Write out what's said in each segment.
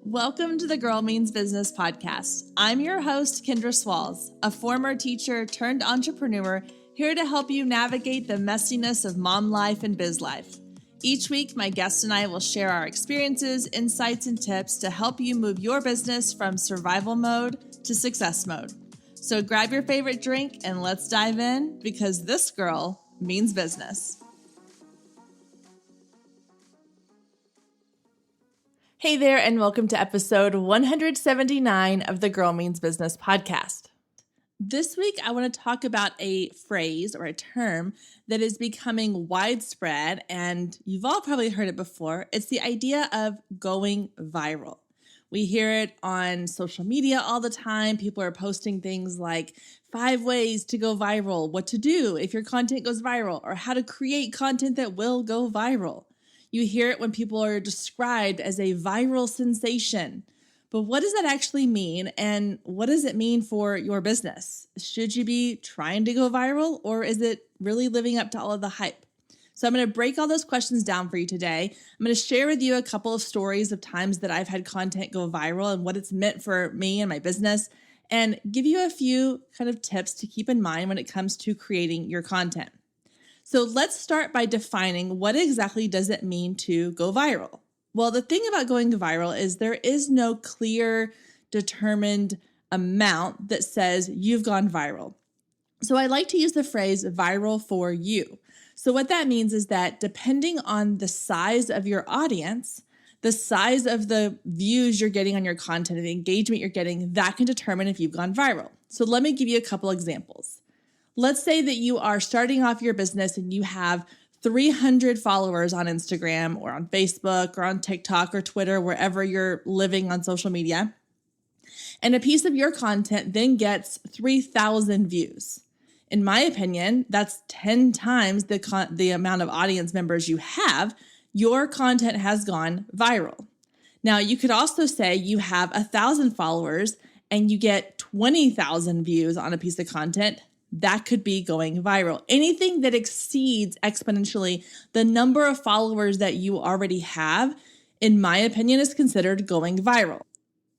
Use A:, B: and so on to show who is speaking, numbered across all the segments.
A: Welcome to the Girl Means Business podcast. I'm your host, Kendra Swalls, a former teacher turned entrepreneur here to help you navigate the messiness of mom life and biz life. Each week, my guest and I will share our experiences, insights, and tips to help you move your business from survival mode to success mode. So grab your favorite drink and let's dive in because this girl means business. Hey there, and welcome to episode 179 of the Girl Means Business podcast. This week, I want to talk about a phrase or a term that is becoming widespread, and you've all probably heard it before. It's the idea of going viral. We hear it on social media all the time. People are posting things like 5 ways to go viral, what to do if your content goes viral, or how to create content that will go viral. You hear it when people are described as a viral sensation. But what does that actually mean? And what does it mean for your business? Should you be trying to go viral, or is it really living up to all of the hype? So I'm going to break all those questions down for you today. I'm going to share with you a couple of stories of times that I've had content go viral and what it's meant for me and my business, and give you a few kind of tips to keep in mind when it comes to creating your content. So let's start by defining what exactly does it mean to go viral. Well, the thing about going viral is there is no clear, determined amount that says you've gone viral. So I like to use the phrase viral for you. So what that means is that depending on the size of your audience, the size of the views you're getting on your content and the engagement you're getting, that can determine if you've gone viral. So let me give you a couple examples. Let's say that you are starting off your business and you have 300 followers on Instagram or on Facebook or on TikTok or Twitter, wherever you're living on social media. And a piece of your content then gets 3,000 views. In my opinion, that's 10 times the amount of audience members you have. Your content has gone viral. Now, you could also say you have 1,000 followers and you get 20,000 views on a piece of content. That could be going viral. Anything that exceeds exponentially the number of followers that you already have, in my opinion, is considered going viral.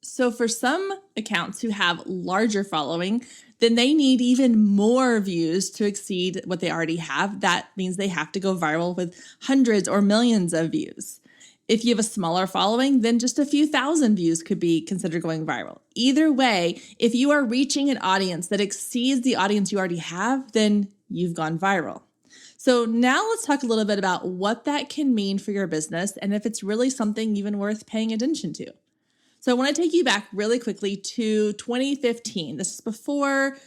A: So for some accounts who have larger following, then they need even more views to exceed what they already have. That means they have to go viral with hundreds or millions of views. If you have a smaller following, then just a few thousand views could be considered going viral. Either way, if you are reaching an audience that exceeds the audience you already have, then you've gone viral. So now let's talk a little bit about what that can mean for your business and if it's really something even worth paying attention to. So I want to take you back really quickly to 2015. This is before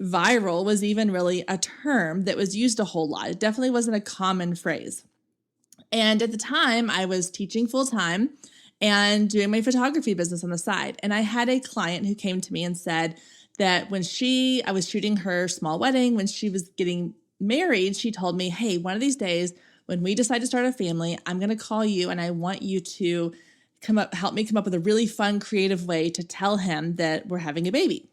A: viral was even really a term that was used a whole lot. It definitely wasn't a common phrase. And at the time, I was teaching full-time and doing my photography business on the side. And I had a client who came to me and said that I was shooting her small wedding, when she was getting married, she told me, hey, one of these days when we decide to start a family, I'm going to call you and I want you to help me come up with a really fun, creative way to tell him that we're having a baby.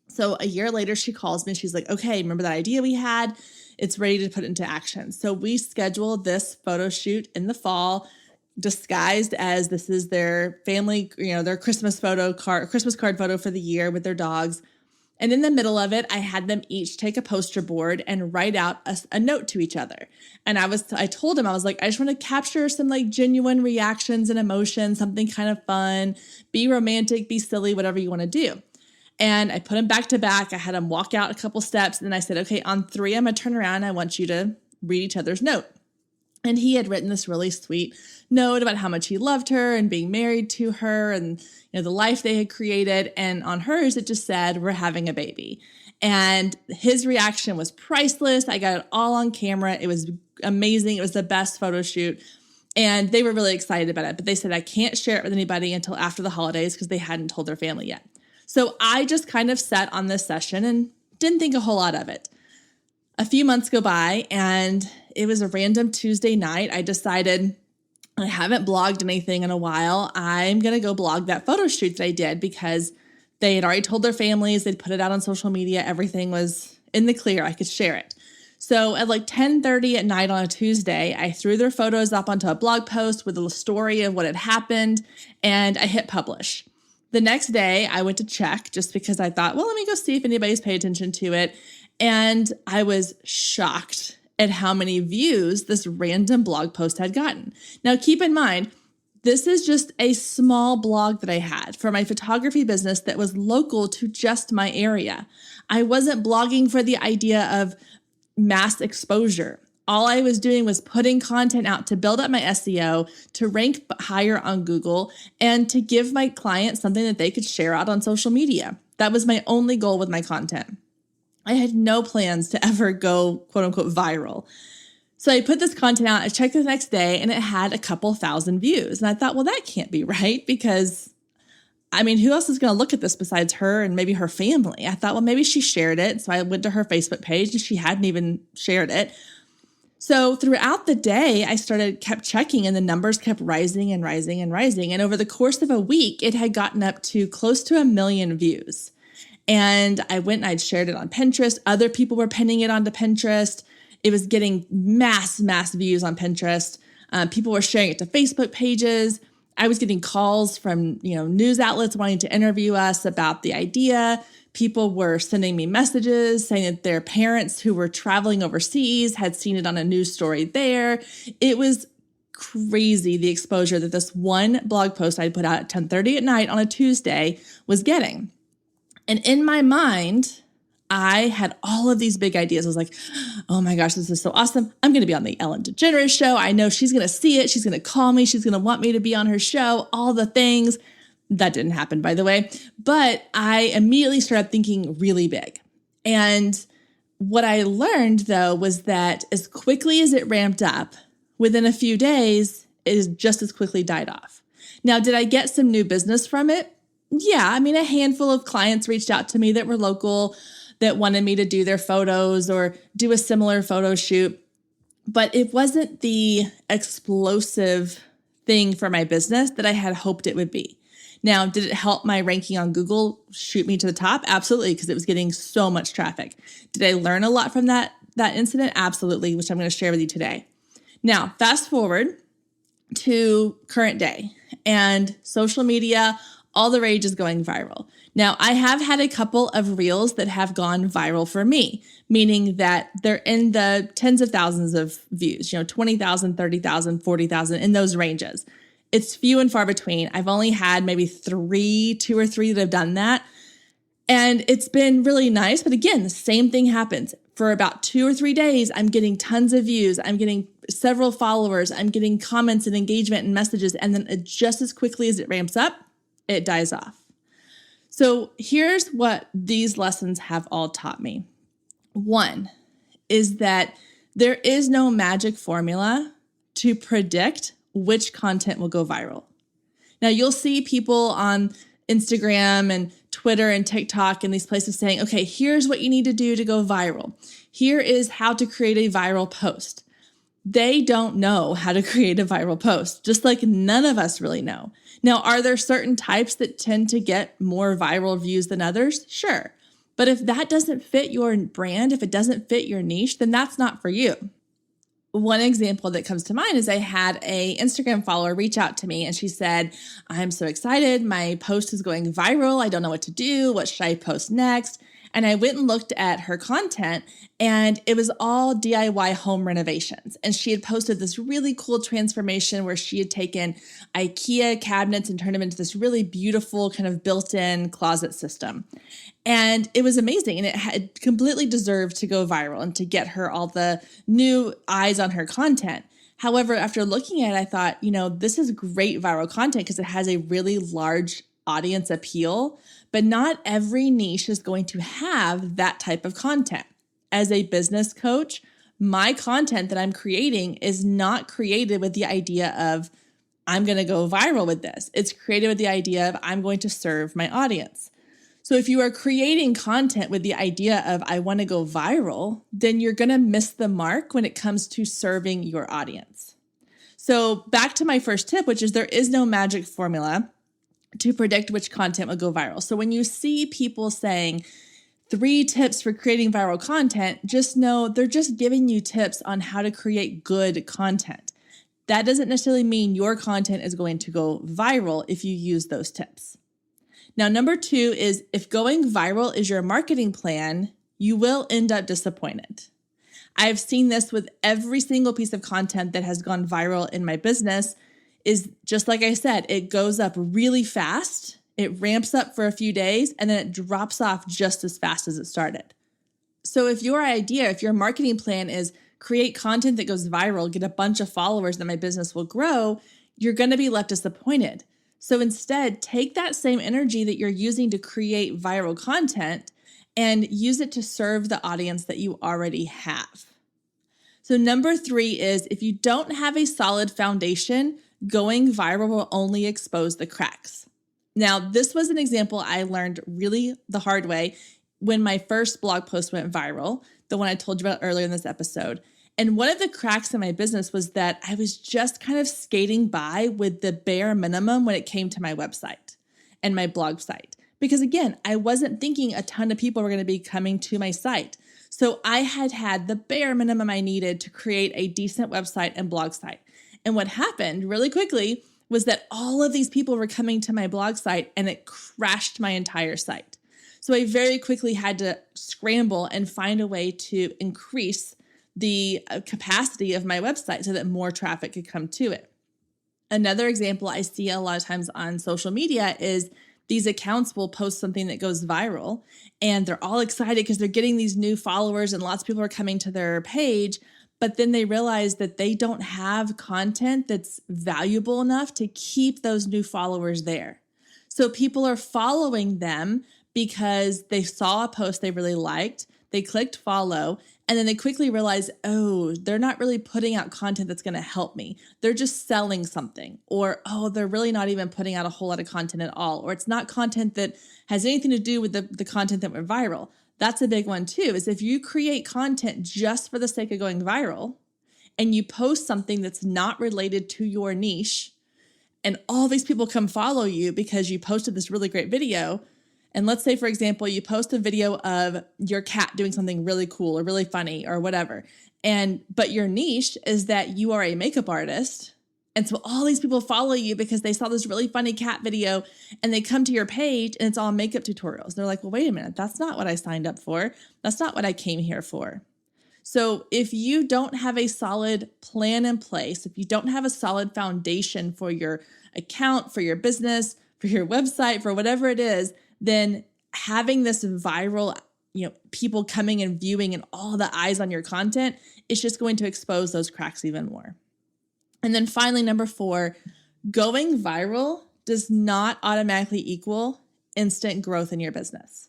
A: So a year later, she calls me and she's like, okay, remember that idea we had? It's ready to put into action. So we scheduled this photo shoot in the fall, disguised as this is their family, their Christmas card photo for the year with their dogs. And in the middle of it, I had them each take a poster board and write out a note to each other. And I told him, I was like, I just want to capture some like genuine reactions and emotions, something kind of fun, be romantic, be silly, whatever you want to do. And I put them back to back. I had them walk out a couple steps. And then I said, okay, on 3, I'm going to turn around. I want you to read each other's note. And he had written this really sweet note about how much he loved her and being married to her and the life they had created. And on hers, it just said, we're having a baby. And his reaction was priceless. I got it all on camera. It was amazing. It was the best photo shoot. And they were really excited about it. But they said, I can't share it with anybody until after the holidays because they hadn't told their family yet. So I just kind of sat on this session and didn't think a whole lot of it. A few months go by and it was a random Tuesday night. I decided I haven't blogged anything in a while. I'm going to go blog that photo shoot that I did because they had already told their families. They'd put it out on social media. Everything was in the clear. I could share it. So at like 10:30 at night on a Tuesday, I threw their photos up onto a blog post with a story of what had happened, and I hit publish. The next day, I went to check just because I thought, well, let me go see if anybody's paid attention to it. And I was shocked at how many views this random blog post had gotten. Now, keep in mind, this is just a small blog that I had for my photography business that was local to just my area. I wasn't blogging for the idea of mass exposure. All I was doing was putting content out to build up my SEO, to rank higher on Google, and to give my clients something that they could share out on social media. That was my only goal with my content. I had no plans to ever go quote unquote viral. So I put this content out, I checked the next day, and it had a couple thousand views. And I thought, well, that can't be right because who else is going to look at this besides her and maybe her family? I thought, well, maybe she shared it. So I went to her Facebook page and she hadn't even shared it. So throughout the day, I kept checking and the numbers kept rising and rising and rising. And over the course of a week, it had gotten up to close to 1 million views. And I went and I'd shared it on Pinterest. Other people were pinning it onto Pinterest. It was getting mass views on Pinterest. People were sharing it to Facebook pages. I was getting calls from, news outlets wanting to interview us about the idea. People were sending me messages saying that their parents who were traveling overseas had seen it on a news story there. It was crazy, the exposure that this one blog post I put out at 10:30 at night on a Tuesday was getting. And in my mind, I had all of these big ideas. I was like, oh my gosh, this is so awesome. I'm going to be on the Ellen DeGeneres show. I know she's going to see it. She's going to call me. She's going to want me to be on her show, all the things. That didn't happen, by the way. But I immediately started thinking really big. And what I learned, though, was that as quickly as it ramped up, within a few days, it just as quickly died off. Now, did I get some new business from it? Yeah, a handful of clients reached out to me that were local that wanted me to do their photos or do a similar photo shoot. But it wasn't the explosive thing for my business that I had hoped it would be. Now, did it help my ranking on Google shoot me to the top? Absolutely, because it was getting so much traffic. Did I learn a lot from that incident? Absolutely, which I'm going to share with you today. Now, fast forward to current day and social media, all the rage is going viral. Now, I have had a couple of reels that have gone viral for me, meaning that they're in the tens of thousands of views, 20,000, 30,000, 40,000, in those ranges. It's few and far between. I've only had maybe two or three that have done that. And it's been really nice. But again, the same thing happens. For about 2 or 3 days, I'm getting tons of views. I'm getting several followers. I'm getting comments and engagement and messages. And then just as quickly as it ramps up, it dies off. So here's what these lessons have all taught me. One is that there is no magic formula to predict which content will go viral. Now, you'll see people on Instagram and Twitter and TikTok and these places saying, okay, here's what you need to do to go viral. Here is how to create a viral post. They don't know how to create a viral post, just like none of us really know. Now, are there certain types that tend to get more viral views than others? Sure. But if that doesn't fit your brand, if it doesn't fit your niche, then that's not for you. One example that comes to mind is I had an Instagram follower reach out to me and she said, I'm so excited. My post is going viral. I don't know what to do. What should I post next? And I went and looked at her content and it was all DIY home renovations. And she had posted this really cool transformation where she had taken IKEA cabinets and turned them into this really beautiful kind of built-in closet system. And it was amazing. And it had completely deserved to go viral and to get her all the new eyes on her content. However, after looking at it, I thought, this is great viral content because it has a really large audience appeal, but not every niche is going to have that type of content. As a business coach, my content that I'm creating is not created with the idea of I'm going to go viral with this. It's created with the idea of I'm going to serve my audience. So if you are creating content with the idea of I want to go viral, then you're going to miss the mark when it comes to serving your audience. So back to my first tip, which is there is no magic formula to predict which content will go viral. So when you see people saying 3 tips for creating viral content, just know they're just giving you tips on how to create good content. That doesn't necessarily mean your content is going to go viral if you use those tips. Now, number 2 is if going viral is your marketing plan, you will end up disappointed. I've seen this with every single piece of content that has gone viral in my business. Is just like I said, it goes up really fast. It ramps up for a few days and then it drops off just as fast as it started. So if your marketing plan is create content that goes viral, get a bunch of followers, then my business will grow, you're going to be left disappointed. So instead, take that same energy that you're using to create viral content and use it to serve the audience that you already have. So number 3 is if you don't have a solid foundation, going viral will only expose the cracks. Now, this was an example I learned really the hard way when my first blog post went viral, the one I told you about earlier in this episode. And one of the cracks in my business was that I was just kind of skating by with the bare minimum when it came to my website and my blog site. Because again, I wasn't thinking a ton of people were going to be coming to my site. So I had the bare minimum I needed to create a decent website and blog site. And what happened really quickly was that all of these people were coming to my blog site and it crashed my entire site. So I very quickly had to scramble and find a way to increase the capacity of my website so that more traffic could come to it. Another example I see a lot of times on social media is these accounts will post something that goes viral and they're all excited because they're getting these new followers and lots of people are coming to their page, but then they realize that they don't have content that's valuable enough to keep those new followers there. So people are following them because they saw a post they really liked, they clicked follow, and then they quickly realize, oh, they're not really putting out content that's going to help me. They're just selling something. Or, oh, they're really not even putting out a whole lot of content at all. Or it's not content that has anything to do with the content that went viral. That's a big one too, is if you create content just for the sake of going viral and you post something that's not related to your niche and all these people come follow you because you posted this really great video. And let's say, for example, you post a video of your cat doing something really cool or really funny or whatever. But your niche is that you are a makeup artist. And so all these people follow you because they saw this really funny cat video and they come to your page and it's all makeup tutorials. They're like, well, wait a minute, that's not what I signed up for. That's not what I came here for. So if you don't have a solid plan in place, if you don't have a solid foundation for your account, for your business, for your website, for whatever it is, then having this viral, people coming and viewing and all the eyes on your content, it's just going to expose those cracks even more. And then finally, number 4, going viral does not automatically equal instant growth in your business.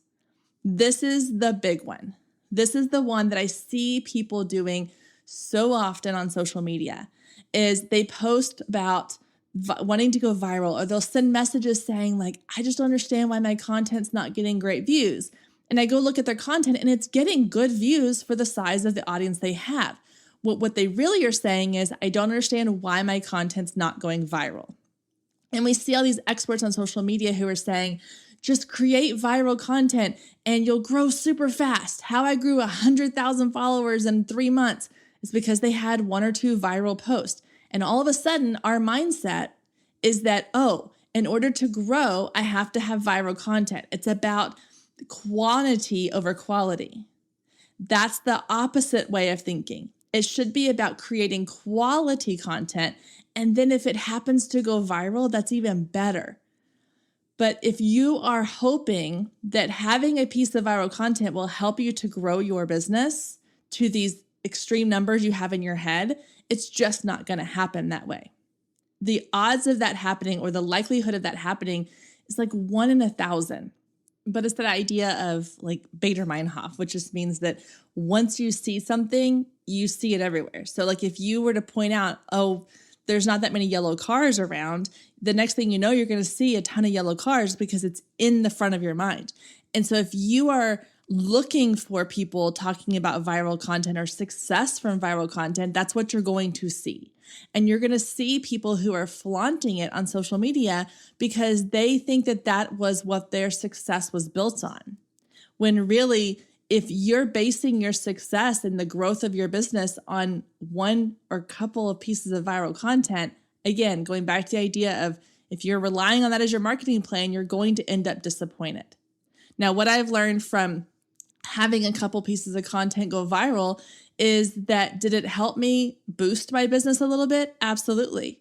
A: This is the big one. This is the one that I see people doing so often on social media is they post about wanting to go viral, or they'll send messages saying like, I just don't understand why my content's not getting great views. And I go look at their content and it's getting good views for the size of the audience they have. What they really are saying is, I don't understand why my content's not going viral. And we see all these experts on social media who are saying, just create viral content and you'll grow super fast. How I grew 100,000 followers in 3 months is because they had 1 or 2 viral posts. And all of a sudden, our mindset is that, oh, in order to grow, I have to have viral content. It's about quantity over quality. That's the opposite way of thinking. It should be about creating quality content. And then if it happens to go viral, that's even better. But if you are hoping that having a piece of viral content will help you to grow your business to these extreme numbers you have in your head, it's just not going to happen that way. The odds of that happening, or the likelihood of that happening, is like 1 in 1,000. But it's that idea of like Bader Meinhof, which just means that once you see something, you see it everywhere. So like if you were to point out, oh, there's not that many yellow cars around, the next thing you know, you're going to see a ton of yellow cars because it's in the front of your mind. And so if you are looking for people talking about viral content or success from viral content, that's what you're going to see. And you're going to see people who are flaunting it on social media because they think that that was what their success was built on. when really, if you're basing your success and the growth of your business on one or couple of pieces of viral content, again, going back to the idea of if you're relying on that as your marketing plan, you're going to end up disappointed. Now, what I've learned from having a couple pieces of content go viral is that, did it help me boost my business a little bit? Absolutely.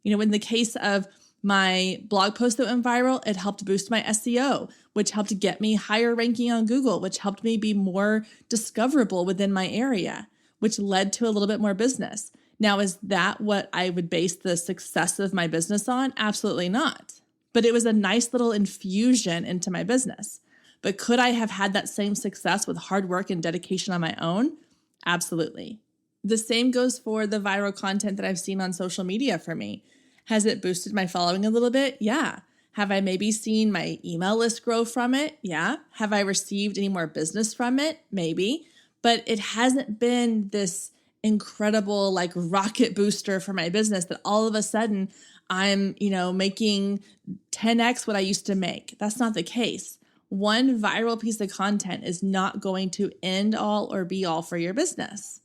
A: In the case of my blog post that went viral, it helped boost my SEO, which helped get me higher ranking on Google, which helped me be more discoverable within my area, which led to a little bit more business. Now, is that what I would base the success of my business on? Absolutely not. But it was a nice little infusion into my business. But could I have had that same success with hard work and dedication on my own? Absolutely. The same goes for the viral content that I've seen on social media for me. Has it boosted my following a little bit? Yeah. Have I maybe seen my email list grow from it? Yeah. Have I received any more business from it? Maybe. But it hasn't been this incredible rocket booster for my business that all of a sudden I'm, making 10x what I used to make. That's not the case. One viral piece of content is not going to end all or be all for your business.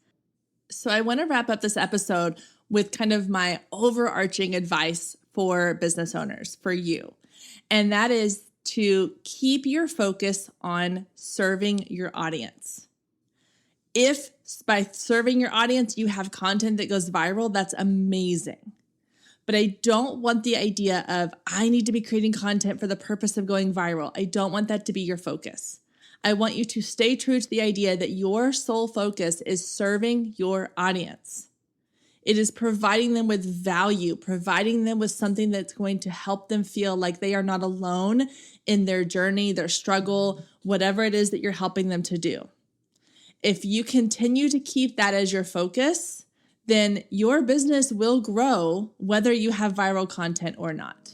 A: So I want to wrap up this episode with kind of my overarching advice for business owners, for you. And that is to keep your focus on serving your audience. If by serving your audience, you have content that goes viral, that's amazing. But I don't want the idea of, I need to be creating content for the purpose of going viral. I don't want that to be your focus. I want you to stay true to the idea that your sole focus is serving your audience. It is providing them with value, providing them with something that's going to help them feel like they are not alone in their journey, their struggle, whatever it is that you're helping them to do. If you continue to keep that as your focus, then your business will grow whether you have viral content or not.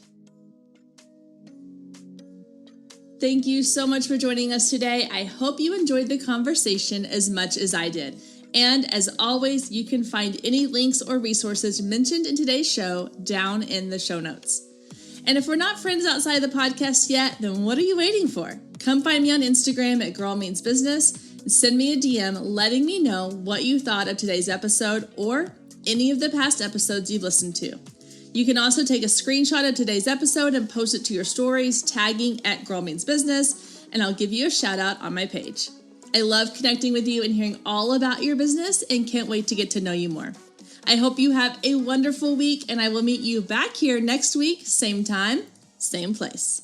A: Thank you so much for joining us today. I hope you enjoyed the conversation as much as I did. And as always, you can find any links or resources mentioned in today's show down in the show notes. And if we're not friends outside the podcast yet, then what are you waiting for? Come find me on Instagram at Girl Means Business and send me a DM letting me know what you thought of today's episode or any of the past episodes you've listened to. You can also take a screenshot of today's episode and post it to your stories, tagging at Girl Means Business, and I'll give you a shout out on my page. I love connecting with you and hearing all about your business and can't wait to get to know you more. I hope you have a wonderful week, and I will meet you back here next week, same time, same place.